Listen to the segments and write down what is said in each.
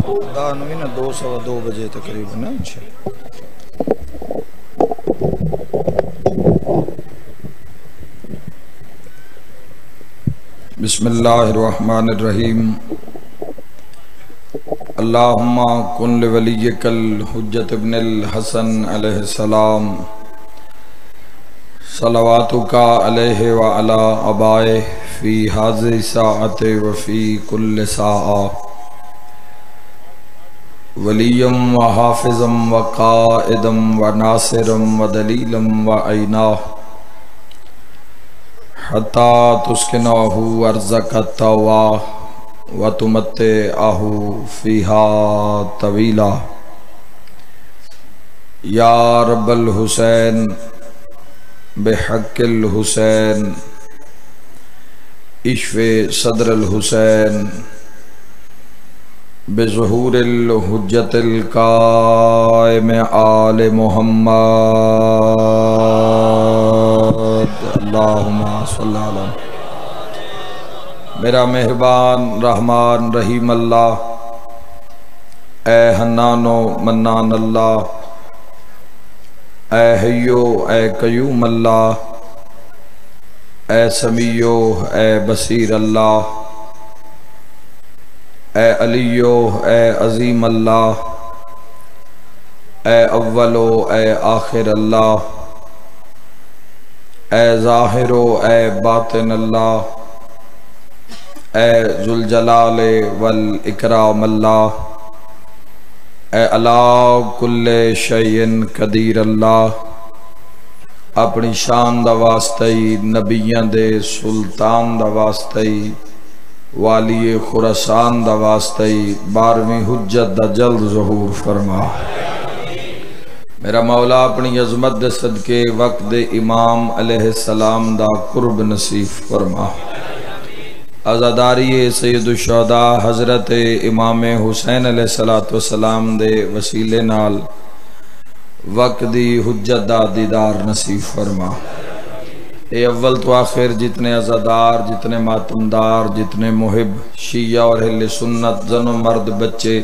دانوی نا 2:15 بجے تقریباً اچھا بسم اللہ الرحمن الرحیم اللہم کن لولیک الحجت ابن الحسن علیہ السلام صلواتک علیہ وعلا آبائہ فی حاضر ساعت وفی کل ساعہ ولیم و حافظم و قائدم و ناصرم و دلیلم و عینہ حتی تسکناہو ارزق التوا و تمتعہو فیہا طویلا یا رب الحسین بحق الحسین اشف صدر الحسین بظہور الحجت القائم آل محمد اللہم صلی اللہ علیہ میرا مہربان رحمان رحیم اللہ اے حنان و منان اللہ اے حیو اے قیوم اللہ اے سمیع اے بصیر اللہ اے علیو اے عظیم اللہ اے اولو اے آخر اللہ اے ظاہرو اے باطن اللہ اے ذوالجلال والاکرام اللہ اے علا کل شیء قدیر اللہ اپنی شان دا واسطی نبیاں دے سلطان دا واسطی والی خراسان دا واسطی 12ویں حجت دا جلد ظہور فرما میرا مولا اپنی عظمت دے صدقے وقت دے امام علیہ السلام دا قرب نصیب فرما عزاداری سید الشہداء حضرت امام حسین علیہ السلام دے وسیلے نال وقت دی حجت دا دیدار نصیب فرما اے اول تو آخر جتنے عزادار جتنے ماتمدار جتنے محب شیعہ اور اہل سنت زن و مرد بچے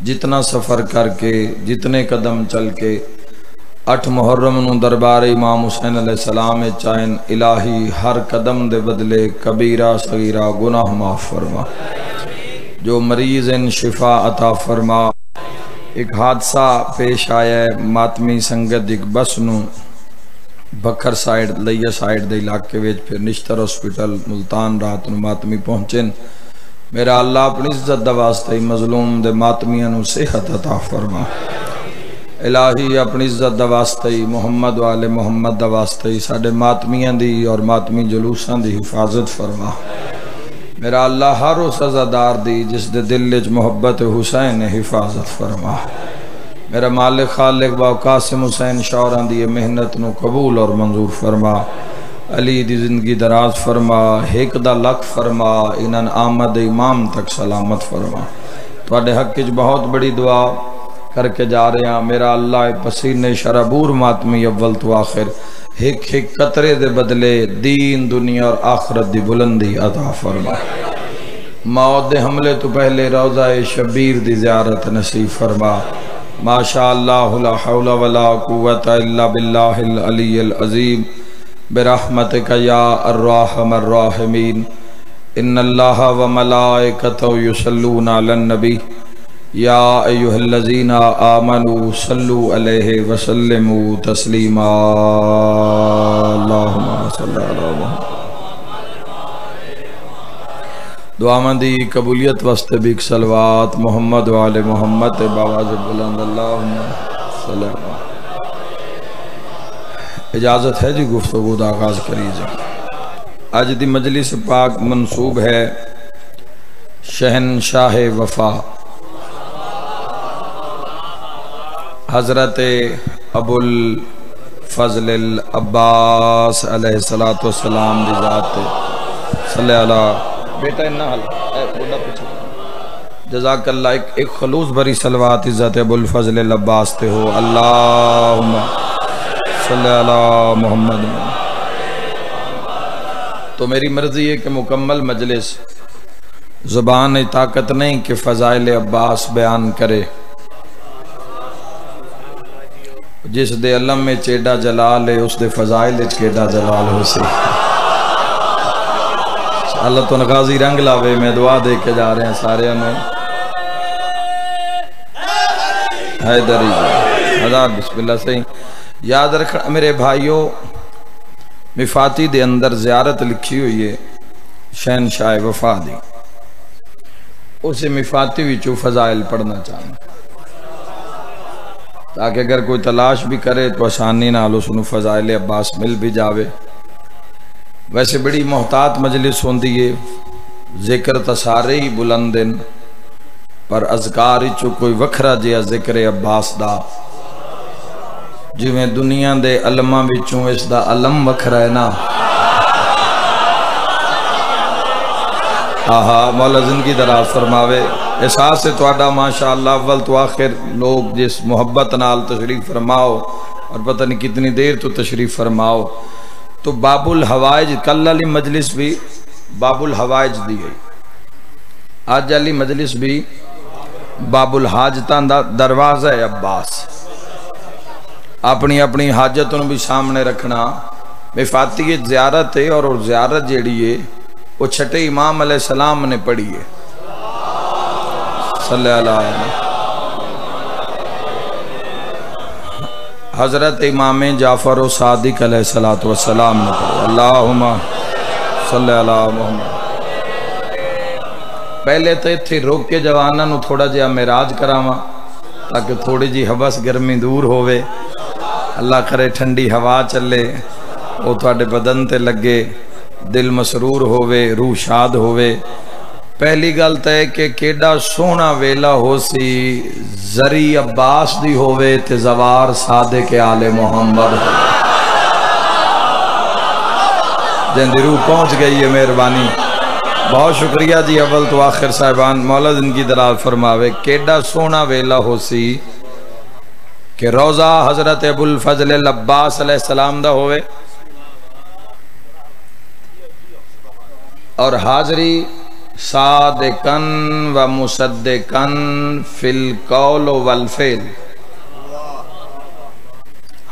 جتنا سفر کر کے جتنے قدم چل کے 8 محرم نو دربار امام حسین علیہ السلام چاہن الہی ہر قدم دے بدلے کبیرہ صغیرہ گناہ معاف فرما جو مریض ان شفا عطا فرما ایک حادثہ پیش آیا ہے ماتمی سنگت ایک بس نو بکھر سائیڈ لئیہ سائیڈ دے علاقے ویج پھر نشتر ہسپیٹل ملتان رات نو ماتمی پہنچن میرا اللہ اپنی عزت دا واسطے مظلوم دے ماتمیاں صحت عطا فرما الہی اپنی عزت دا واسطے محمد و آل محمد دا واسطے ساڑے ماتمیاں دی اور ماتمی جلوساں دی حفاظت فرما میرا اللہ ہر اس عزادار دی جس دے دل وچ محبت حسین حفاظت فرما میرا مالک خالق با قاسم حسین شاوران دی محنت نو قبول اور منظور فرما علی دی زندگی دراز فرما ایک دا لک فرما انہاں آمد امام تک سلامت فرما تواڈے حق وچ بہت بڑی دعا کر کے جا رہے ہیں میرا اللہ پسینے شرابور ماتمی اول تو آخر ایک قطرے دے بدلے دین دنیا اور آخرت دی بلندی عطا فرما موت دے حملے تو پہلے روضہ شبیر دی زیارت نصیب فرما ماشاءاللہ لا حول ولا قوت الا باللہ العلی العظیم برحمتک یا الرحم الراحمین ان اللہ و ملائکتہ یصلون علی النبی یا ایہا الذین آمنوا صلوا علیہ وسلموا تسلیما اللہم صلی اللہ علیہ وسلم دعا مندی قبولیت واسطے بھی صلوات محمد و آل محمد باواز بلند اللہم صلی اللہ علیہ اجازت ہے جی گفتگو دا آغاز کری جا آج دی مجلس پاک منصوب ہے شہنشاہ وفا حضرت ابو الفضل العباس علیہ السلام دی ذات صلی اللہ بیٹا انہا حل بڑا پچھو جزاک اللہ ایک خلوص بری صلوات عزت ابو الفضل العباس تے ہو اللہم صلی اللہ محمد تو میری مرضی ہے کہ مکمل مجلس زبان طاقت نہیں کہ فضائل عباس بیان کرے، جس دے علم میں چیڑا جلال ہے اس دے فضائل چیڑا جلال ہو سی۔ اللہ تو نغازی رنگ لاوے، میں دعا دے کے جا رہے ہیں سارے انہوں حیدری ہزار بسم اللہ سے یاد رکھنا میرے بھائیوں۔ مفاتی دے اندر زیارت لکھی ہوئی ہے شہنشاہ وفا دی، اسے مفاتی وچوں فضائل پڑھنا چاہنا تاکہ اگر کوئی تلاش بھی کرے تو آسانی نال اس نو فضائل عباس مل بھی جاوے۔ ویسے بڑی محتاط مجلس ہوندی ہے، ذکر تا سارے ہی بلندن، پر اذکار چو کوئی وکھرا جیا ذکر عباس دا، جو میں دنیا دے علماء بچوں اس دا علم وکھرا ہے نا۔ آہا مولا زندگی دراز فرماوے۔ احساس ہے توڑا ماشاءاللہ اول تو آخر لوگ جس محبت نال تشریف فرماؤ اور پتہ نہیں کتنی دیر تو تشریف فرماؤ۔ تو باب الحوائج کل علی مجلس بھی باب الحوائج دی گئی، آج علی مجلس بھی باب الحاجتان دا دروازہ ہے عباس۔ اپنی اپنی حاجتوں بھی سامنے رکھنا۔ مفاتی زیارت ہے اور زیارت جیڑی ہے وہ چھٹے امام علیہ السلام نے پڑھی ہے صلی اللہ علیہ وسلم۔ حضرت امام جعفر و صادق علیہ السلام نے پڑھی، اللہم صلی اللہ محمد۔ پہلے تو تھے روک کے جوانہ نو تھوڑا جہا معراج کراواں تاکہ تھوڑی جی حبس گرمی دور ہوئے، اللہ کرے ٹھنڈی ہوا چلے، وہ تھوڑے بدن تے لگے، دل مسرور ہوئے، روح شاد ہوئے۔ پہلی گلت ہے کہ کیڑا سونا ویلا ہو سی زری عباس دی ہوئے تے زوار صادق آل محمد، جن دی روح پہنچ گئی ہے۔ مہربانی بہت شکریہ جی اول تو آخر صاحبان، مولا زندگی دراز فرماوے۔ کیڑا سونا ویلا ہو سی کہ روزہ حضرت ابو الفضل العباس علیہ السلام دا ہوئے اور حاضری صادقن و مصدقن فی القول والفعل،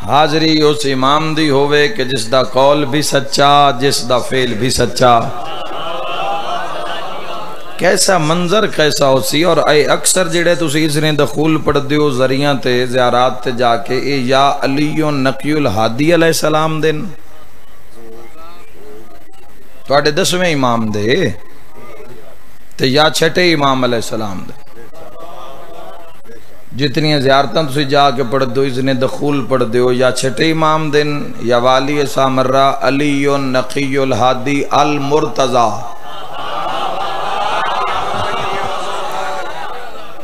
حاضری اس امام دی ہوئے کہ جس دا قول بھی سچا، جس دا فعل بھی سچا۔ کیسا منظر کیسا ہو سی۔ اور اے اکثر جڑے تسی اس نے دخول پڑھ دیو ذریعہ تے زیارات تے جا کے اے یا علی نقی الہادی علیہ السلام دن توڑے 10ویں امام دے تے یا چھٹے امام علیہ السلام دے، جتنی زیارتاں تسی جا کے پڑھ دو اس نے دخول پڑھ دیو یا چھٹے امام دن یا والی سامرہ علی نقی الہادی المرتضی۔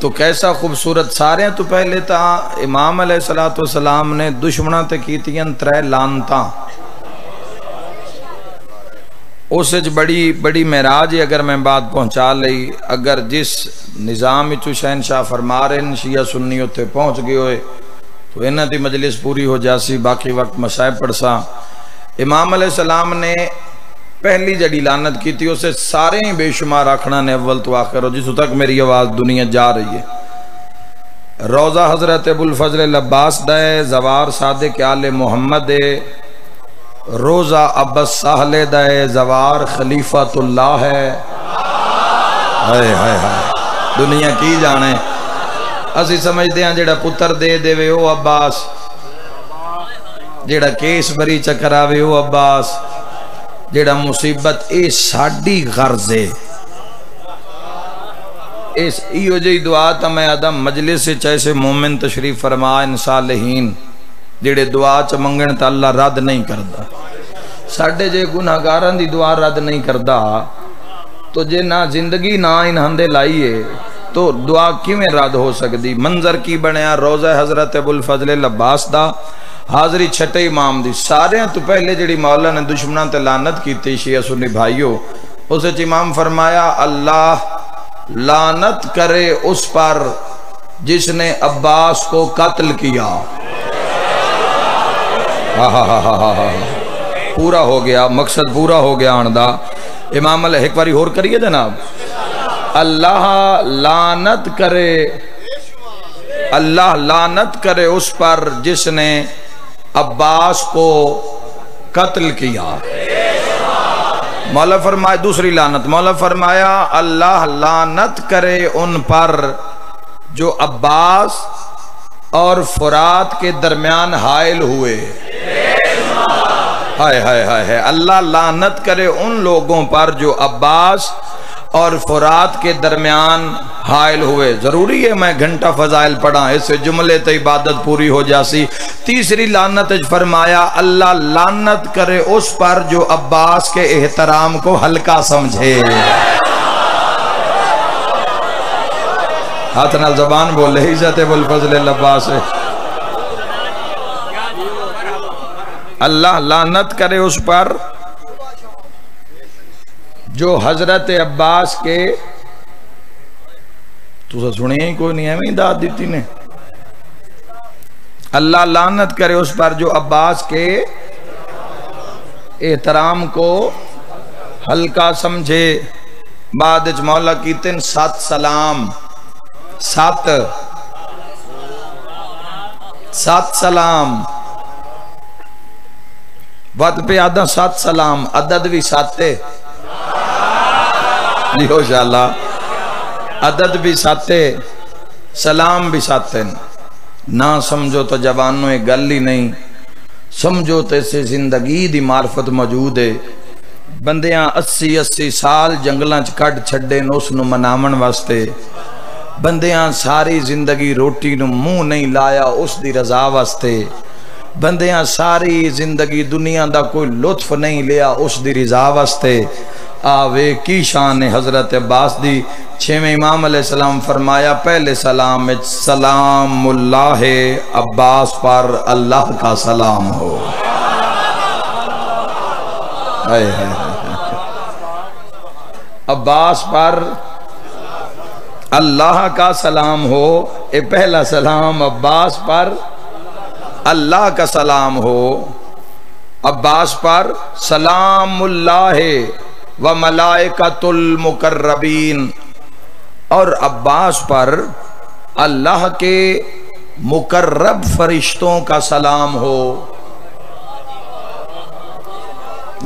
تو کیسا خوبصورت سارے ہیں۔ تو پہلے تا امام علیہ السلام نے دشمنہ تے کیتیاں 3 لانتاں، اس بڑی معراج ہے۔ اگر میں بات پہنچا لئی، اگر جس نظام چو شہنشاہ فرما رہے ہیں شیعہ سنی ہوتے پہنچ گئے ہوئے تو انہاں دی مجلس پوری ہو جاسی، باقی وقت مسائب پڑھسا۔ امام علیہ السلام نے پہلی جڑی لعنت کی تھی اسے سارے ہی بے شمار آکھنا نے اول تو آخر ہو، جس تک میری آواز دنیا جا رہی ہے۔ روزہ حضرت ابو الفضل العباس دے، زوار صادق آل محمد دے، روزہ عباس ساحل دے، زوار خلیفۃ اللہ ہے۔ ہائے ہائے ہائے دنیا کی جانے، اسی سمجھتے ہیں جڑا پتر دے دے وے او عباس، جڑا کیس بری چکراوے او عباس، جڑا مصیبت اے ساڑی غرض ہے۔ اس ایو جی دعا تا میں آدم مجلس سے چیسے مومن تشریف فرما ان صالحین جڑے دعا چا منگن تا اللہ رد نہیں کردہ، ساڑھے جے گناہگاران دی دعا رد نہیں کردہ، تو جے نہ زندگی نہ ان ہندے لائیے تو دعا کیویں رد ہو سکتی۔ منظر کی بنیا روزہ حضرت ابو الفضل العباس دا، حاضری چھٹے امام دی، سارے ہیں تو پہلے جڑی مولا نے دشمنان تے لعنت کی تی شیعہ سنی بھائیو، اسے امام فرمایا اللہ لعنت کرے اس پر جس نے عباس کو قتل کیا۔ پورا ہو گیا، مقصد پورا ہو گیا آندہ۔ امام علیہ ایک باری اور کریے جناب، اللہ لعنت کرے اس پر جس نے عباس کو قتل کیا۔ مولا فرمایا دوسری لعنت، مولا فرمایا اللہ لعنت کرے ان پر جو عباس اور فرات کے درمیان حائل ہوئے۔ ہائے ہائے ہائے، اللہ لعنت کرے ان لوگوں پر جو عباس اور فرات کے درمیان حائل ہوئے۔ ضروری ہے میں گھنٹہ فضائل پڑھا، اس سے جملے تے عبادت پوری ہو جاسی۔ تیسری لعنت فرمایا اللہ لعنت کرے اس پر جو عباس کے احترام کو ہلکا سمجھے۔ ہاتھ نال زبان بولے عزت بالفضل العباس، اللہ لعنت کرے اس پر جو حضرت عباس کے، تو سنیں ہی کوئی نہیں ہے میں داد دیتی نے، اللہ لعنت کرے اس پر جو عباس کے احترام کو ہلکا سمجھے۔ بعد مولا کیتن 7 سلام، 7 سلام وقت پہ آدھا 7 سلام، عدد بھی 7 ہو شاءاللہ، عدد بھی 7 سلام بھی 7۔ نہ سمجھو تو جوانوں ایک گل ہی نہیں، سمجھو تو اسے زندگی دی معرفت موجود ہے۔ بندیاں 80 سال جنگلاں کٹ چھڑے اس نو منامن واسطے، بندیاں ساری زندگی روٹی نو منہ نہیں لایا اس دی رضا واسطے، بندیاں ساری زندگی دنیا دا کوئی لطف نہیں لیا اس دی رضا واسطے۔ آوے کی شان حضرت عباس دی۔ 6ویں امام علیہ السلام فرمایا پہلے سلام سلام اللہ عباس پر اللہ کا سلام ہو۔ عباس پر اللہ کا سلام ہو، اے پہلا سلام عباس پر اللہ کا سلام ہو۔ عباس پر سلام اللہ و ملائکۃ المقربین، اور عباس پر اللہ کے مقرب فرشتوں کا سلام ہو۔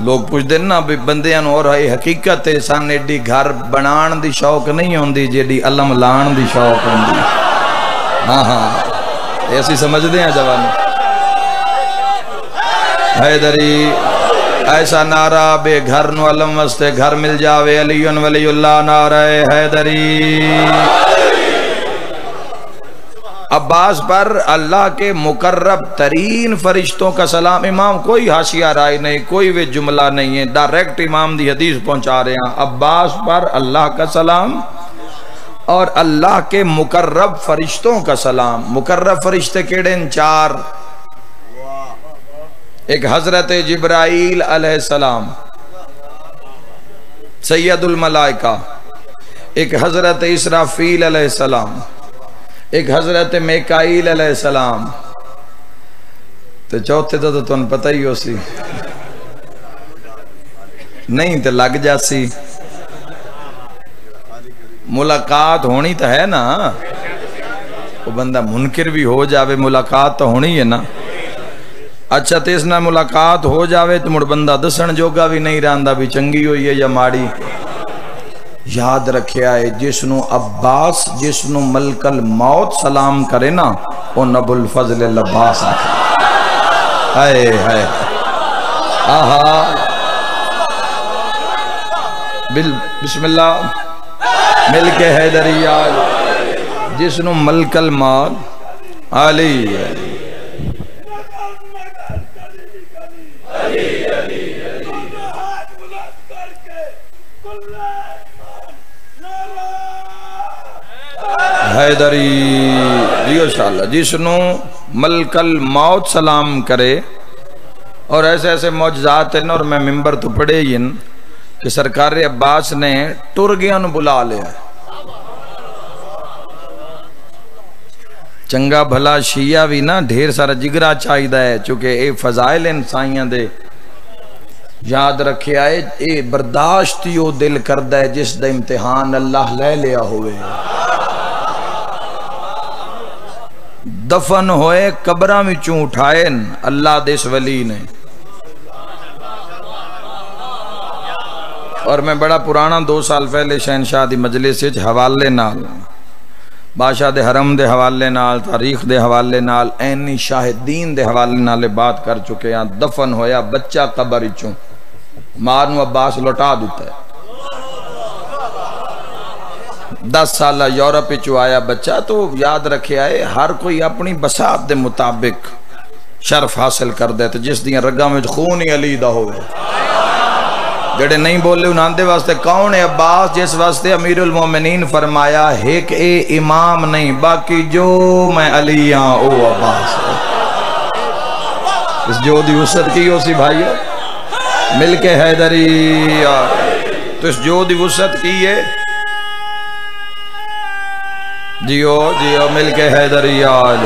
لوگ پوچھ دینا بھی بندیاں اور ہے حقیقت ہے سان ایڈی گھر بنان دی شوق نہیں ہوندی جیڈی علم لان دی شوق ہوندی۔ ہاں ہاں ایسی سمجھ دیں جوان حیدری ایسا نعرہ بے گھر نو علم وستے گھر مل جاوے، علی ولی اللہ نعرہ حیدری۔ عباس پر اللہ کے مقرب ترین فرشتوں کا سلام۔ امام کوئی حاشیہ رائے نہیں، کوئی وہ جملہ نہیں ہے، ڈائریکٹ امام دی حدیث پہنچا رہے ہیں۔ عباس پر اللہ کا سلام اور اللہ کے مقرب فرشتوں کا سلام۔ مقرب فرشتے کیڑے ہیں 4، ایک حضرت جبرائیل علیہ السلام سید الملائکہ، ایک حضرت اسرافیل علیہ السلام، ایک حضرت میکائیل علیہ السلام، تو چوتھے تو تم پتہ ہی ہو سی نہیں تو لگ جاسی، ملاقات ہونی تو ہے نا، وہ بندہ منکر بھی ہو جاوے ملاقات تو ہونی ہے نا۔ اچھا تو اس نہ ملاقات ہو جاوے تو مڑ بندہ دسن جوگا بھی نہیں رہندا بھی چنگی ہوئی ہے یا ماڑی۔ یاد رکھیا ہے جس نو عباس جس نو ملک الموت سلام کرے نا وہ نبو الفضل العباس آئے آئے آہا بسم اللہ مل کے حیدری جس نو ملک الموت علی حیدری جیو شاءاللہ جس نو ملک الموت سلام کرے۔ اور ایسے ایسے معجزات ہیں اور میں ممبر تو پڑھے ہی ہیں کہ سرکار عباس نے ٹرگیاں نو بلا لیا، چنگا بھلا شیعہ بھی نا ڈھیر سارا جگرہ چاہیدہ ہے چونکہ اے فضائل انسائیاں دے یاد رکھے آئے اے برداشتی او دل کردہ ہے جس دا امتحان اللہ لے لیا ہوئے دفن ہوئے قبرہ میں چون اٹھائے اللہ دیس ولی نے اور میں بڑا پرانا 2 سال پہلے شہنشاہ دی مجلس سے حوالے نال بادشاہ دے حرم دے حوالے نال تاریخ دے حوالے نال اینی شاہدین دے حوالے نال بات کر چکے ہیں دفن ہویا بچہ قبر چوں مارنو عباس لوٹا دیتا ہے 10 سالہ یورپ چو آیا بچہ تو یاد رکھے آئے ہر کوئی اپنی بساط دے مطابق شرف حاصل کر دیتے جس دیاں رگا میں خون ہی علی دا ہوئے جڑے نہیں بولے انہاں دے واسطے کون ہے عباس جس واسطے امیر المومنین فرمایا ایک اے امام نہیں باقی جو میں علی ہاں او عباس اس جو دی وسعت کی ہو سی بھائیو مل کے حیدری تو اس جو دی وسعت کی ہے جیو جیو مل کے حیدری آج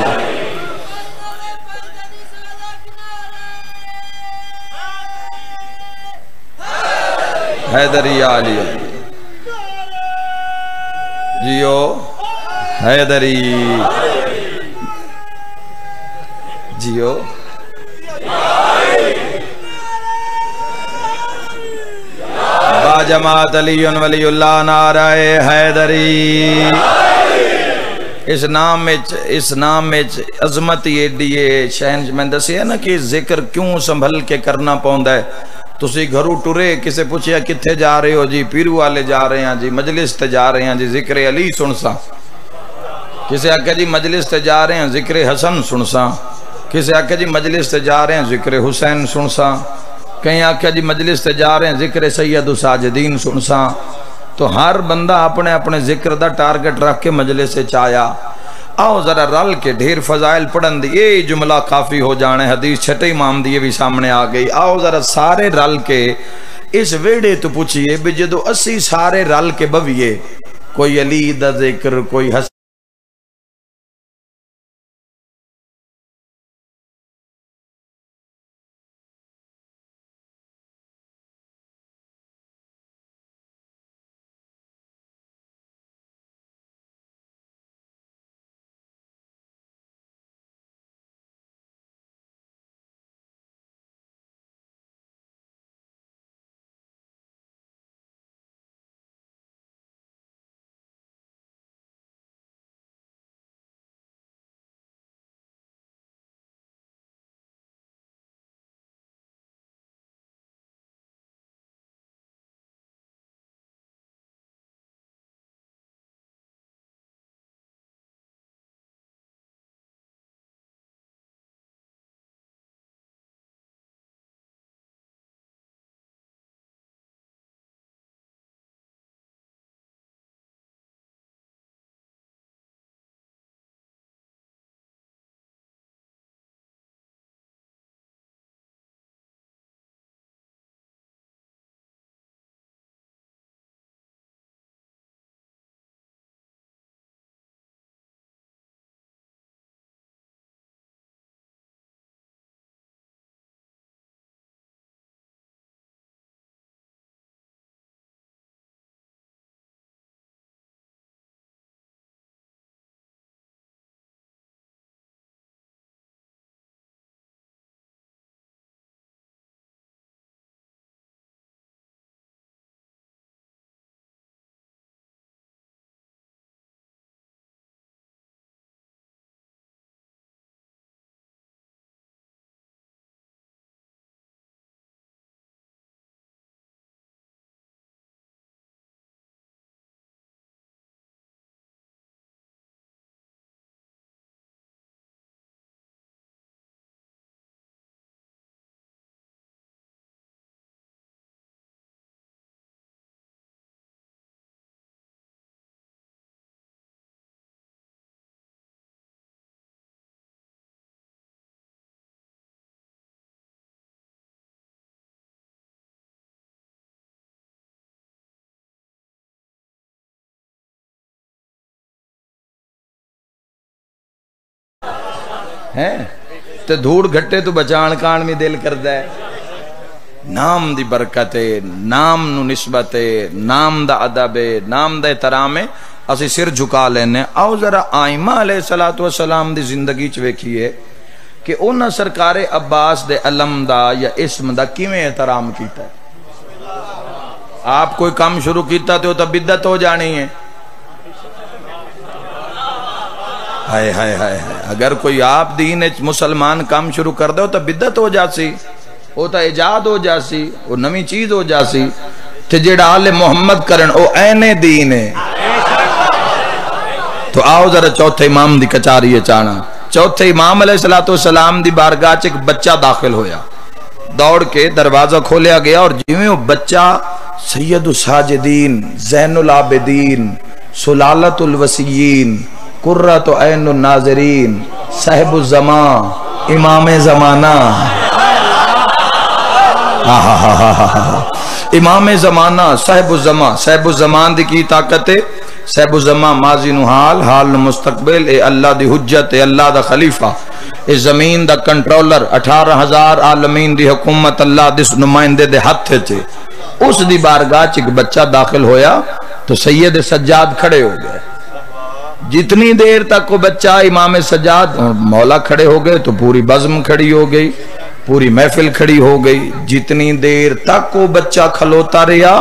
حیدری آلی جیو حیدری جیو با جماعت علی ولی اللہ نعرہ حیدری اس نام میں عظمت یہ دیئے شہنش میں دسی ہے نا کہ ذکر کیوں سنبھل کے کرنا پوندا ہے تسی گھرو ٹرے کسے پوچھیا کتھے جا رہے ہو جی پیرو والے جا رہے ہیں جی مجلس تے جا رہے ہیں جی ذکر علی سنسا کسے آکھا جی مجلس تے جا رہے ہیں ذکر حسن سنسا کسے آکھا جی مجلس تے جا رہے ہیں ذکر حسین سنسا کہیں آکھا جی مجلس تے جا رہے ہیں ذکر سید و ساجدین سنسا تو ہر بندہ اپنے اپنے ذکر دا ٹارگٹ رکھ کے مجلس سے چایا آؤ ذرا رل کے ڈھیر فضائل پڑھن دی یہ جملہ کافی ہو جانے حدیث چھٹے امام دیئے بھی سامنے آ گئی آؤ ذرا سارے رل کے اس ویڑے تو پوچھئے بھی جدو اسی سارے رل کے بویے کوئی علی دا ذکر کوئی حسن ہیں تے دھوڑ گھٹے تو بچان کان میں دل کر دے نام دی برکت ہے، نام نو نسبت ہے، نام دا ادب ہے، نام دا احترام ہے، اسی سر جھکا لینے۔ آؤ ذرا آئمہ علیہ السلام دی زندگی چویکھیے کہ انہاں سرکار عباس دے علم دا یا اسم دا کیویں احترام کیتا ہے۔ آپ کوئی کام شروع کیتا تو تا بدعت ہو جانی ہے۔ ہائے ہائے ہائے، اگر کوئی آپ دین مسلمان کام شروع کر دے تو بدعت ہو جاسی، وہ تا ایجاد ہو جاسی، وہ نمی چیز ہو جاسی، تے جیڑا آل محمد کرن او این دین ہے۔ تو آؤ ذرا چوتھے امام دی کچاری چانا۔ چوتھے امام علیہ السلام دی بارگاہ چ ایک بچہ داخل ہویا، دوڑ کے دروازہ کھولیا گیا، اور جویں وہ بچہ سید الساجدین، زین العابدین، سلالت الوسیین، قرۃ عین الناظرین، صاحب الزمان، امام زمانہ، امام زمانہ، صاحب الزمان۔ صاحب الزمان دی کی طاقت ہے؟ صاحب الزمان ماضی نو حال، حال نو مستقبل، اے اللہ دی حجت، اے اللہ دا خلیفہ، اے زمین دا کنٹرولر، 18,000 عالمین دی حکومت اللہ دس نمائندے دے ہاتھ تھے۔ اس دی بارگاہ چ ایک بچہ داخل ہویا تو سید سجاد کھڑے ہو گئے۔ جتنی دیر تک وہ بچہ امام سجاد مولا کھڑے ہو گئے تو پوری بزم کھڑی ہو گئی، پوری محفل کھڑی ہو گئی۔ جتنی دیر تک وہ بچہ کھلوتا رہا،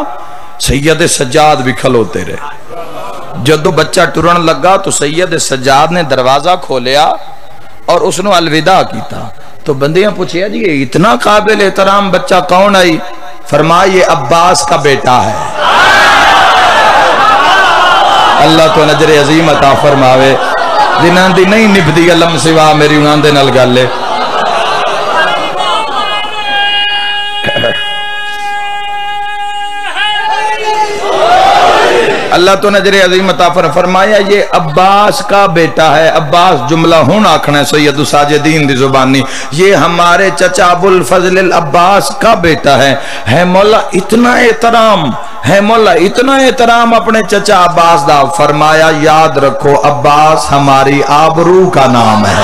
سید سجاد بھی کھلوتے رہے۔ جدو بچہ ٹرن لگا تو سید سجاد نے دروازہ کھولیا اور اس نے الوداع کیتا۔ تو بندیاں پوچھیا جی یہ اتنا قابل احترام بچہ کون آئی؟ فرمایا یہ عباس کا بیٹا ہے۔ اللہ تو نجر عظیم عطا فرماوے، جنہاں دی نہیں نبدی علم سوا میری انہاں دے نال گل ہے۔ اللہ تو نجر عظیم عطا فرمایا یہ عباس کا بیٹا ہے۔ عباس جملہ ہون آکھنا ہے سید الساجدین دی زبانی، یہ ہمارے چچا ابو الفضل العباس کا بیٹا ہے مولا اتنا احترام، ہے مولا اتنا احترام اپنے چچا عباس دا۔ فرمایا یاد رکھو عباس ہماری آبرو کا نام ہے،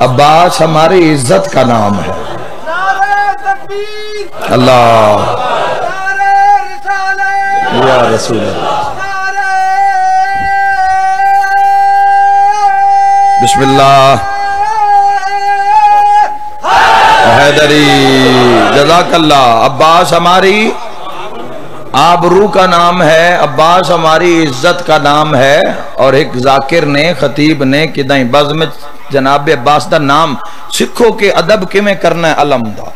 عباس ہماری عزت کا نام ہے۔ اللہ یا رسول اللہ، بسم اللہ، حیدری جزاک اللہ۔ عباس ہماری آبرو کا نام ہے، عباس ہماری عزت کا نام ہے۔ اور ایک ذاکر نے، خطیب نے کدائیں بزم جناب عباس دا نام سکھو کے ادب کی میں کرنا ہے علم دا،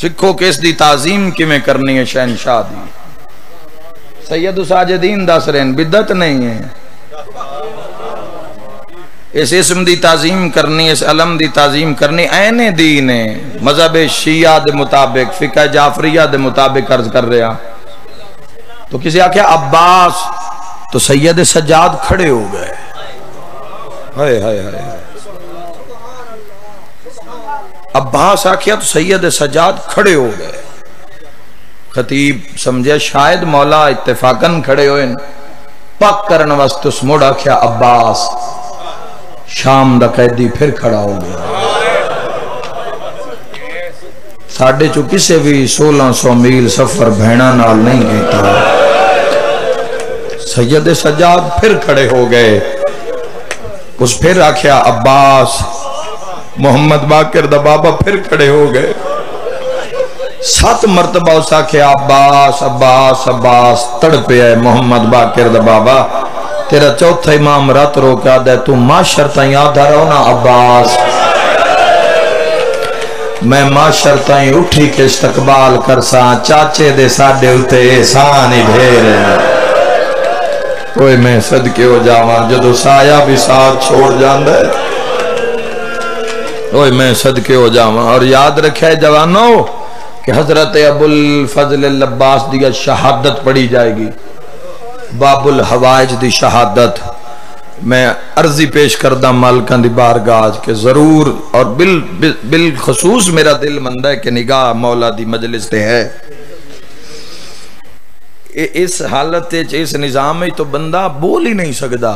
سکھو کہ اس دی تعظیم کی میں کرنی ہے شہنشاہ دی۔ سید الساجدین دس رہے ہیں بدعت نہیں ہے، اس اسم دی تعظیم کرنی، اس علم دی تعظیم کرنی این دین ہے۔ مذہب شیعہ دے مطابق، فقہ جعفریہ دے مطابق عرض کر رہا تو کسی آکھیا عباس تو سید سجاد کھڑے ہو گئے۔ ہائے ہائے ہائے، عباس آکھیا تو سید سجاد کھڑے ہو گئے۔ خطیب سمجھے شاید مولا اتفاقاً کھڑے ہوئے، پاک کرن واسطے اس موڑا کیا عباس شام دا قیدی پھر کھڑا ہو گیا۔ ساڑھے چو کسے بھی 1600 میل سفر بھینا نال نہیں گیتا۔ سید سجاد پھر کھڑے ہو گئے، اس پھر آکھیا عباس، محمد باقر دا بابا پھر کھڑے ہو گئے۔ 7 مرتبہ اس آکھیا عباس عباس عباس، تڑپے ہے محمد باقر دا بابا، تیرا چوتھا امام رات رو کیا دے تو معاشر تائیں آدھا رونا عباس، میں معاشر تائیں اٹھی کے استقبال کرساں، چاچے دے ساڑھے ہوتے احسان ہی بھیر ہے۔ کوئی میں صدقے ہو جاواں جدو سایہ بھی ساتھ چھوڑ جاندہ ہے، اوہ میں صدقے ہو جاواں۔ اور یاد رکھے جوانوں کہ حضرت ابو الفضل العباس دی شہادت پڑھی جائے گی، باب الحوائج دی شہادت۔ میں عرضی پیش کردہ مالکان دی بارگاہ کے ضرور اور بالخصوص میرا دل مندہ ہے کہ نگاہ مولا دی مجلس تے ہے۔ اس حالت اس نظام میں تو بندہ بول ہی نہیں سکتا،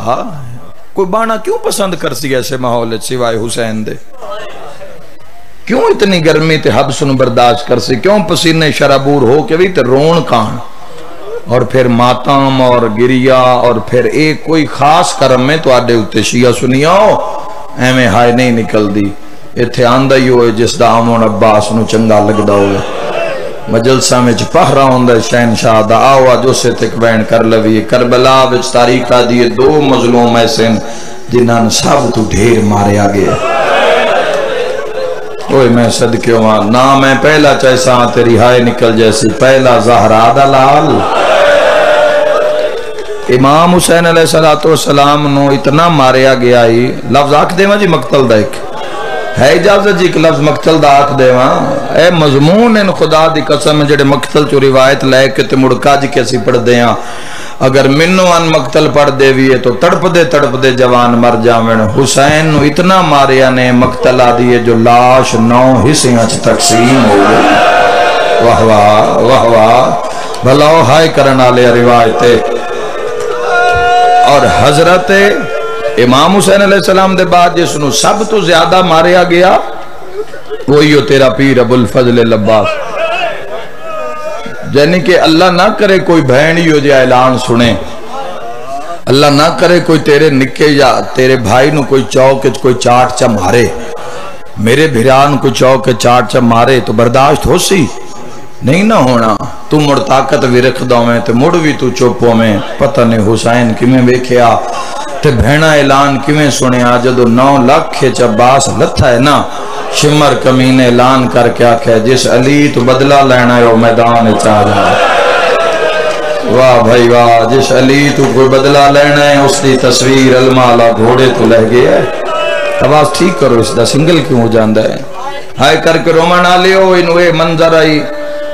کوئی بانا کیوں پسند کر سی ایسے ماحول سوائے حسین دے؟ کیوں اتنی گرمی تے حبس نو برداشت کر سی؟ کیوں پسینے شرابور ہو کے بھی تے رون کان اور پھر ماتم اور گریا اور پھر ایک کوئی خاص کرم میں تو آڈے ہوتے شیعہ سنیاؤ ایمیں ہائے نہیں نکل دی اتھے آندہ ہی ہوئے جس دا آمون عباس نو چنگا لگدا ہوئے مجلسہ میں پہرا ہوندہ شہنشاہ دا آوا جو سے تکوین کر لوی کربلا وچ تاریخہ دیئے 2 مظلوم ایسے جنہاں نے سب تو ڈھیر مارے آگے اوہ میں صدقے ہوں نا میں پہلا چیسا تیری ہائے نکل جیسی پہلا زہرا دلال امام حسین علیہ السلام نو اتنا ماریا گیا ہی لفظ آکھ دے ماں جی مقتل دا ایک ہے اجازت جی ایک لفظ مقتل دا آکھ دے ماں اے مضمون ان خدا دی قسم جڑے مقتل چو روایت لے کے تے مڑکا جی کیسی پڑھ دے ہیں اگر منو ان مقتل پڑھ دے بھی ہے تو تڑپ دے جوان مر جاویں حسین نو اتنا ماریا نے مقتلہ دیئے جو لاش 9 حصیاں چھ تقسیم ہو گئے واہ واہ واہ واہ بھلاؤ ہائے کرنا لے روایتے اور حضرت امام حسین علیہ السلام دے بعد جس نو سب تو زیادہ ماریا گیا وہی ہو تیرا پیر ابو الفضل العباس یعنی کہ اللہ نہ کرے کوئی بہن ہو جائے اعلان سنے اللہ نہ کرے کوئی تیرے نکے یا تیرے بھائی نو کوئی چوک کوئی چاٹ چا مارے میرے بھیران کو چوک چاٹ چا مارے تو برداشت ہو سی نہیں نہ ہونا تو مڑ طاقت بھی رکھ دو میں تے مڑ بھی تو چوپو میں پتہ نہیں حسین کمیں بیکھیا تے بھینا اعلان کمیں سنیا جدو 9 لاکھ چباس لتھا ہے نا شمر کمین اعلان کر کے آکھے جس علی تو بدلہ لینا ہے وہ میدان چاہا واہ بھائی واہ جس علی تو کوئی بدلہ لینا ہے اس دی تصویر المالا گھوڑے تو لہ گیا ہے آواز ٹھیک کرو اس دا سنگل کیوں ہو جاندہ ہے ہائے کر کے رومان آلیو انوے منظر آئی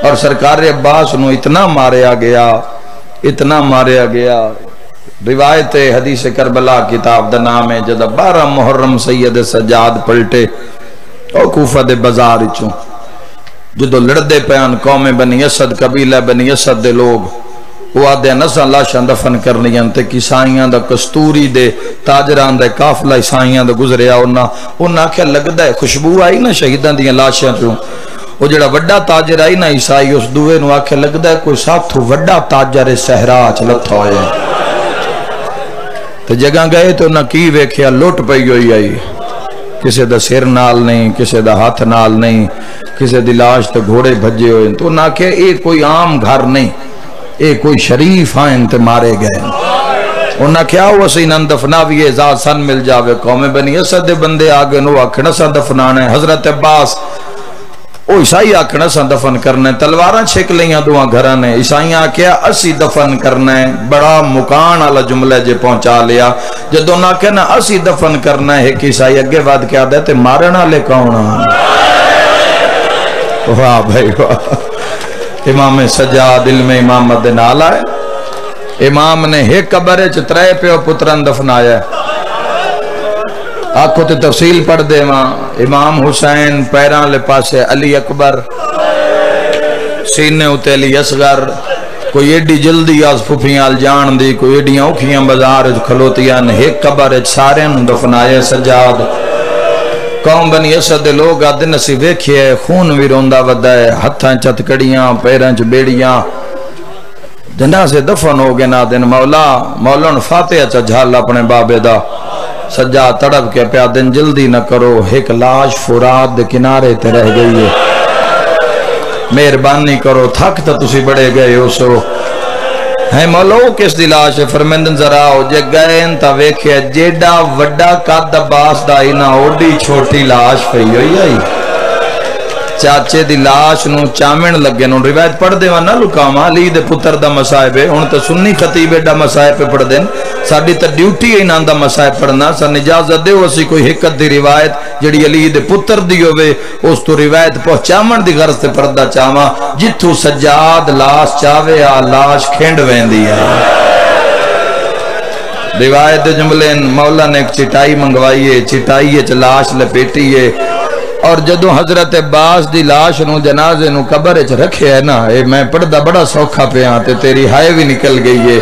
اور سرکار عباس نو اتنا ماریا گیا روایت حدیث کربلا کتاب دا نام ہے جدہ 12 محرم سید سجاد پلٹے اور کوفہ دے بازار چوں جدو لڑدے پیان قوم بنی اسد قبیلہ بنی اسد دے لوگ وہ آدھے نسا لاشاں دفن کرنی انتے کی سائیاں دا کستوری دے تاجران دے کافلہ سائیاں دا گزریا انہاں کیا لگدا ہے خوشبو آئی نا شہیدان دیاں لاشاں چوں وہ جڑا وڈا تاجر آئی نا عیسائی اس دوے نو آکھے لگدا ہے کوئی ساتھو وڈا تاجر صحرا چلتا ہوئے تو جگہ گئے تو نہ کی ویکھیا لوٹ پئی ہوئی آئی کسے دا سر نال نہیں کسے دا ہاتھ نال نہیں کسے دی لاش تے گھوڑے بھجے ہوئے تو نہ کہ ایک کوئی عام گھر نہیں ایک کوئی شریف آئیں تے مارے گئے انہاں کیا ہوا سی نن دفناویے ذات سن مل جاوے قوم بنی اسد دے بندے آگے نو آکھنا سا دفنانے حضرت عباس او عیسائی آکھنا سا دفن کرنے تلواراں چھک لیاں دوہاں گھرانے عیسائیاں آکھیا اسی دفن کرنے بڑا مکان والا جملہ جے پہنچا لیا جدوں نہ کہنا اسی دفن کرنا ہے ایک عیسائی اگے بعد کیا دیتے مارنا لے کون واہ بھائی واہ امام سجاد علم امامت نال آئے امام نے ایک قبر چترے پہ پترن دفنایا آنکھوں تے تفصیل پڑھ دے ماں امام حسین پیران لے پاسے علی اکبر سینے ہوتے علی اصغر کوئی ایڈی جلدی آز پھوپیاں جان دی کوئی ایڈیاں اوکھیاں بازار کھلوتیاں ایک قبر سارے دفنایا سجاد قوم بنی اسد لوگ آدھے نسی ویکھئے خون بھی روندہ ودا ہے ہتھاں چتکڑیاں پیران چ بیڑیاں جنازے دفن ہو گئے نا دن مولانا فاتحہ چا جھال اپنے بابے دا سجاد تڑپ کے پیا دن جلدی نہ کرو ایک لاش فرات دے کنارے تے رہ گئی ہے مہربانی کرو تھک تا تسی بڑے گئے ہو سو ہے مولو کس دی لاش ہے فرمندن ذرا ہو جے گئے انتا ویکھے جیڈا وڈا قد عباس دا اینا اوڈی چھوٹی لاش پئی ہوئی آئی چاچے دی لاش نو چامن لگے نو روایت پڑھ دے وانا لکاما علی دے پتر دا مسائب ہے ان تا سنی خطیب ایڈا مسائب پہ پڑھ دیں ساڑی تا ڈیوٹی ہے انہاں دا مسائب پڑھنا سن اجازت دے وسی کوئی حکت دی روایت جڑی علی دے پتر دی ہوئے اس تو روایت پہنچامن دی غرض تے پردہ چاما جتھو سجاد لاش چاوے آ لاش کھینڈ وین دیا روایت دے جملین مولا نے ایک چٹائی منگوائیے چٹائی لاش لپیٹیے اور جدو حضرت عباس دی لاش نو جنازے نو قبر اچ رکھے ہے نا میں پڑھدا بڑا سوکھا پہ آتے تیری ہائے بھی نکل گئی ہے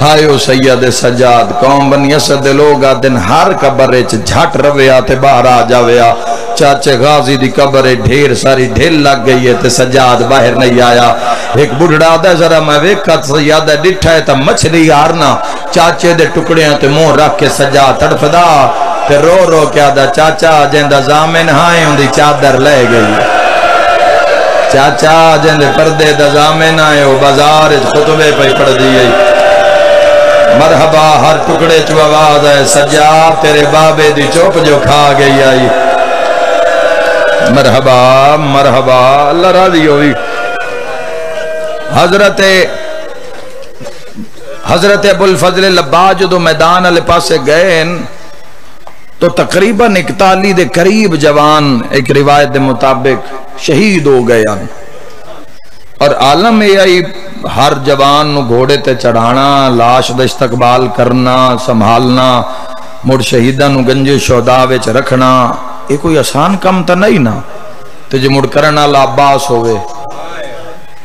ہائے او سید سجاد قوم بنی اسد لوگ دن ہر قبر وچ جھٹ رویا تے باہر آ جاویا چاچے غازی دی قبر ڈھیر ساری ڈھل لگ گئی ہے تے سجاد باہر نہیں آیا ایک بڑھڑا دا ذرا میں ویکھت سجاد ڈٹھا ہے تے مچھلی ہارنا چاچے دے ٹکڑیاں تے منہ رکھ کے سجاد تڑفدا تے رو رو کے آدا چاچا جیندا زامن ہائیں اندی چادر لے گئی چاچا جیندے پردے دا زامن آئے وہ بازار خطبے پہ پڑھ دیئے مرحبا ہر ٹکڑے چو آواز ہے سجاد تیرے بابے دی چوپ جو کھا گئی آئی مرحبا مرحبا اللہ راضی ہوئی حضرت ابو الفضل لباج جو میدان علی پاسے گئے تو تقریباً 41 دے قریب جوان ایک روایت دے مطابق شہید ہو گیا اور عالم یہ آئی ہر جوان نو گھوڑے تے چڑھانا لاش دا استقبال کرنا سنبھالنا مڑ شہیدہ نو گنج شہداء وچ رکھنا یہ کوئی آسان کم تا نہیں نا تے جو مڑ کرنا لاباس ہوئے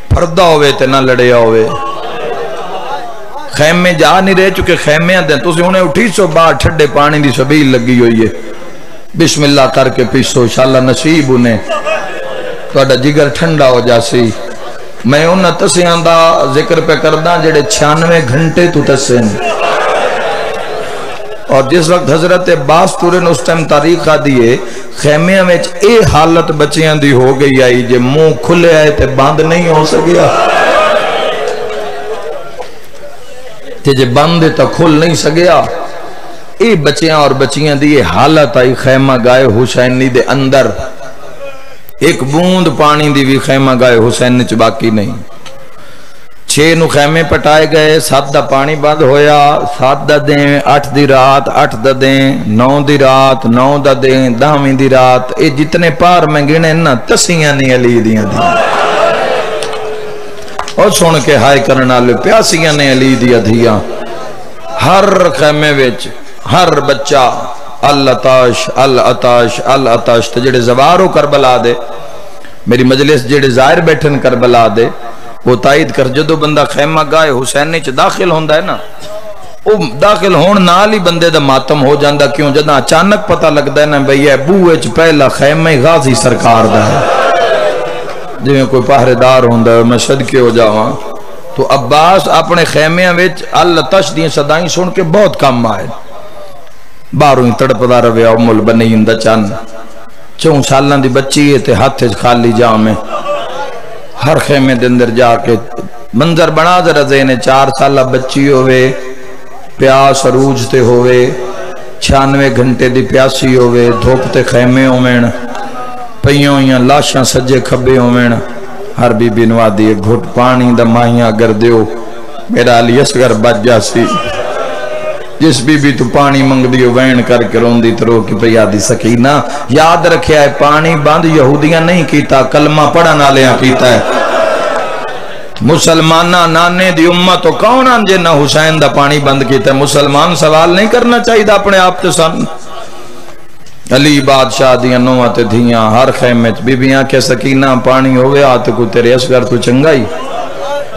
پردہ ہوئے تے نہ لڑیا ہوئے خیمے جا نہیں رہے چکے خیمے دیں تو سے انہیں اٹھی سو باہر ٹھڈے پانی دی سبیل لگی ہوئی ہے بسم اللہ کر کے پیسو انشاءاللہ نصیب انہیں تو اڈا جگر ٹھنڈا ہو جاسی میں انہیں تسیاں دا ذکر پہ کردہ جڑے 96 گھنٹے تو تسیں اور جس وقت حضرت باس تورے نے اس ٹائم تاریخہ دیئے خیمیاں میں اے حالت بچیاں دی ہو گئی آئی جے منہ کھلے آئے تے باندھ نہیں ہو سکیا تے جے باندھے تا کھل نہیں سکیا اے بچیاں اور بچیاں دی حالت آئی خیمہ گائے حسینی دے اندر ایک بوند پانی دی بھی خیمہ گائے حسین نے باقی نہیں 6 نو خیمے پٹائے گئے 7 دا پانی بند ہویا 7 دا دیں 8 دی رات 8 دا دیں 9 دی رات 9 دا دیں 10 دی رات اے جتنے پار میں گنے نا تسیاں نہیں علی دیاں دیاں اور سن کے ہائے کرنا لے پیاسیاں نے علی دیاں دیاں ہر خیمے وچ ہر بچہ الاتاش الاتاش الاتاش تے جڑے زوارو کربلا دے میری مجلس جڑے ظاہر بیٹھن کربلا دے وہ تائید کر جدو بندہ خیمہ گائے حسین نیچ داخل ہوندہ ہے نا وہ داخل ہون نال ہی بندے دا ماتم ہو جاندہ کیوں جدہ اچانک پتہ لگتا ہے نا بھئی ابو اچ پہلا خیمہ غازی سرکار دا ہے جو میں کوئی پہرے دار ہوندہ ہے میں صدقے ہو جاواں تو عباس اپنے خیمیاں وچ الاتش دیں صدائیں سن کے بہت کم آئے بارویں تڑپدہ روے ام البنین دا چند 4 سالان دی بچی ہے تے ہاتھ خالی جامے ہر خیمے دے اندر جا کے منظر بنا ذرا زینے 4 سالہ بچی ہوئے پیاس روج تے ہوئے 96 گھنٹے دی پیاسی ہوئے دھوپ تے خیمے ہوئے پیوں یا لاشاں سجے کھبے ہوئے ہر بی بی نوادی ایک گھٹ پانی دا ماہیاں اگر دیو میرا علی اصغر بچ جاسی جس بی بی تو پانی منگ دیو وین کر کے رون دی ترو کی پیادی سکینہ یاد رکھیا ہے پانی بند یہودیاں نہیں کیتا کلمہ پڑھا نالیاں کیتا ہے مسلمانہ نانے دی امت تو کون آنجے نہ حسین دا پانی بند کیتا ہے مسلمان سوال نہیں کرنا چاہیے دا اپنے آپ تے سن علی بادشاہ دیاں نوات دھیاں ہر خیمت بی بیاں کے سکینہ پانی ہوئے آتے کو تیرے اصغر تو چنگائی